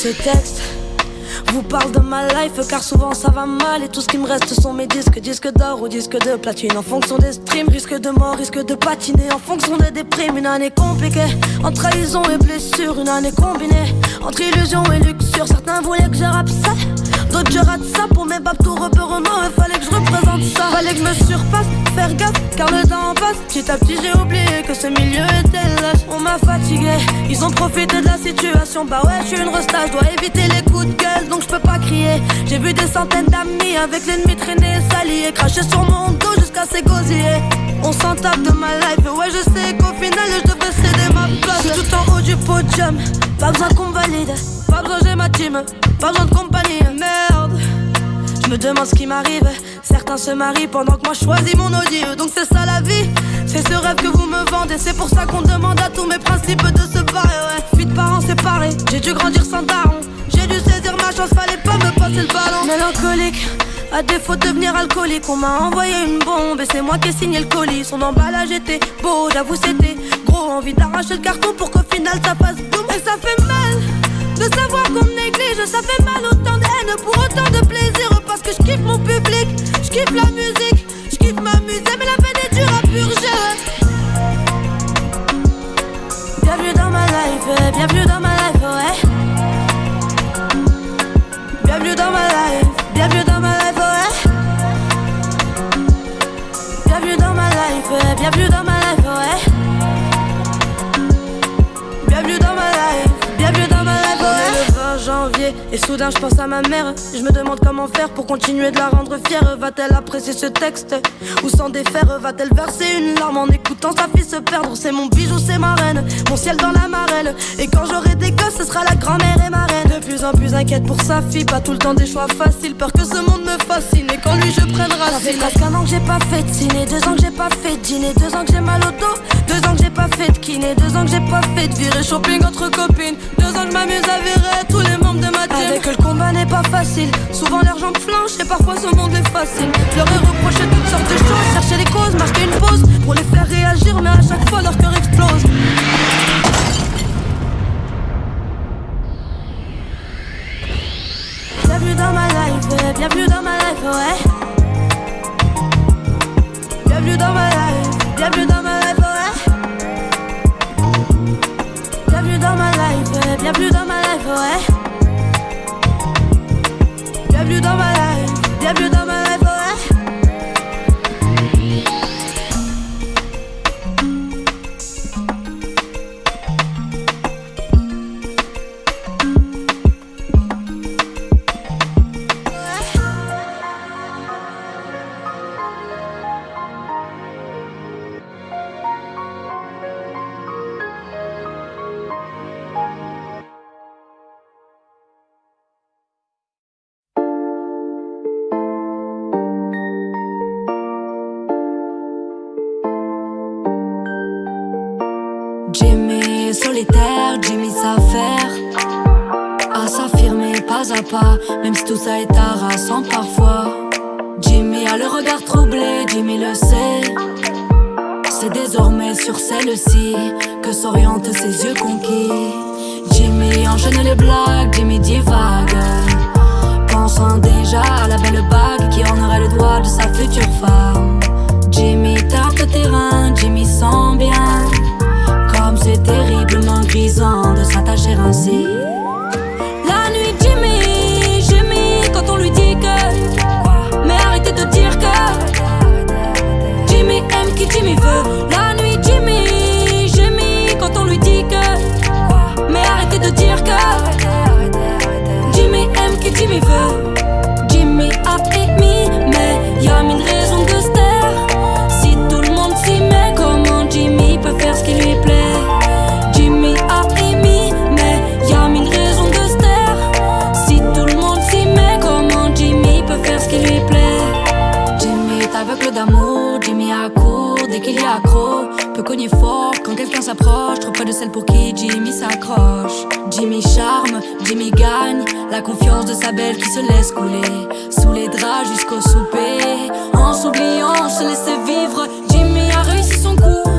ce texte vous parle de ma life, car souvent ça va mal. Et tout ce qui me reste sont mes disques, disques d'or ou disques de platine. En fonction des streams, risque de mort, risque de patiner. En fonction des déprimes, une année compliquée. Entre trahison et blessure, une année combinée. Entre illusion et luxure, certains voulaient que je rappe ça, d'autres je rate ça. Pour mes babes tout repeur, il fallait que je représente ça. Fallait que je me surpasse, faire gaffe, car le temps passe. Petit à petit j'ai oublié que ce milieu était lâche. On m'a fatigué, ils ont profité de la situation. Bah ouais, je suis une resta, je dois éviter les coups de gueule, donc je peux pas crier. J'ai vu des centaines d'amis avec l'ennemi traîner et s'allier, cracher sur mon dos jusqu'à s'égosiller. On s'en tape de ma life, ouais je sais qu'au final je devrais céder ma place. Je suis tout en haut du podium, pas besoin qu'on me valide, pas besoin j'ai ma team, pas besoin de compagnie. Merde, je me demande ce qui m'arrive. Certains se marient pendant que moi je choisis mon Audi. Donc c'est ça la vie, c'est ce rêve que vous me vendez. C'est pour ça qu'on demande à tous mes principes de se barrer, ouais. Fille de parents séparés, j'ai dû grandir sans daron. J'ai dû saisir ma chance, fallait pas me passer le ballon. Mélancolique, à défaut de devenir alcoolique, on m'a envoyé une bombe et c'est moi qui ai signé le colis. Son emballage était beau, j'avoue c'était gros. Envie d'arracher le carton pour qu'au final ça fasse boum. Et ça fait mal de savoir qu'on me néglige. Ça fait mal autant de haine pour autant de plaisir. Parce que je kiffe mon public, je kiffe la musique, je kiffe m'amuser, mais la peine est dure à purger. Bienvenue dans ma life, bienvenue dans ma life, ouais. Bienvenue dans ma life, bienvenue dans ma life, ouais. Bienvenue dans ma life, bienvenue dans ma life, ouais. Bienvenue dans ma life, bienvenue dans ma life, ouais. Le 20 janvier, et soudain je pense à ma mère. Je me demande comment faire pour continuer de la rendre fière. Va-t-elle apprécier ce texte ou s'en défaire? Va-t-elle verser une larme en écoutant sa fille se perdre? C'est mon bijou, c'est ma reine, mon ciel dans la marelle. Et quand j'aurai des gosses, ce sera la grand-mère et ma reine. De plus en plus inquiète pour sa fille, pas tout le temps des choix faciles. Peur que ce monde me fascine et quand lui je prenne racine. Ça fait presque un an que j'ai pas fait de ciné, 2 ans que j'ai pas fait de dîner, 2 ans que j'ai mal au dos, 2 ans que j'ai pas fait de kiné, 2 ans que j'ai pas fait de virée shopping entre copines, 2 ans que je m'amuse à virer tous les membres de ma team. Avec eux le combat n'est pas facile, souvent leurs jambes flanchent et parfois ce monde est facile. Je leur ai reproché toutes sortes de choses, chercher les causes, marquer une pause pour les faire réagir, mais à chaque fois leur cœur explose. Bienvenue dans ma life, bienvenue dans ma life, ouais. Bienvenue dans ma life, bienvenue dans ma life, ouais. Bienvenue dans ma life, bienvenue dans ma life, ouais. Bienvenue dans ma life, bienvenue dans ma life, ouais. Jimmy solitaire, Jimmy s'affaire à s'affirmer pas à pas, même si tout ça est harassant parfois. Jimmy a le regard troublé, Jimmy le sait. C'est désormais sur celle-ci que s'orientent ses yeux conquis. Jimmy enchaîne les blagues, Jimmy divague, pensant déjà à la belle bague qui ornerait le doigt de sa future femme. Jimmy tape le terrain, Jimmy sent bien comme c'est terriblement grisant de s'attacher ainsi. La nuit Jimmy, Jimmy, quand on lui dit que mais arrêtez de dire que Jimmy aime qui Jimmy veut. La nuit Jimmy, Jimmy, quand on lui dit que mais arrêtez de dire que Jimmy aime qui Jimmy veut. Jimmy a émis, mais y'a mille raisons de se taire. Si tout le monde s'y met, comment Jimmy peut faire ce qui lui plaît? Jimmy a émis, mais y'a mille raisons de se taire. Si tout le monde s'y met, comment Jimmy peut faire ce qui lui plaît? Jimmy est aveugle d'amour, Jimmy accourt dès qu'il y a accro. Peut cogner fort quand quelqu'un s'approche, trop près de celle pour qui Jimmy s'accroche. Jimmy charme, Jimmy gagne la confiance de sa belle qui se laisse couler sous les draps jusqu'au souper. En s'oubliant, se laisser vivre, Jimmy a réussi son coup.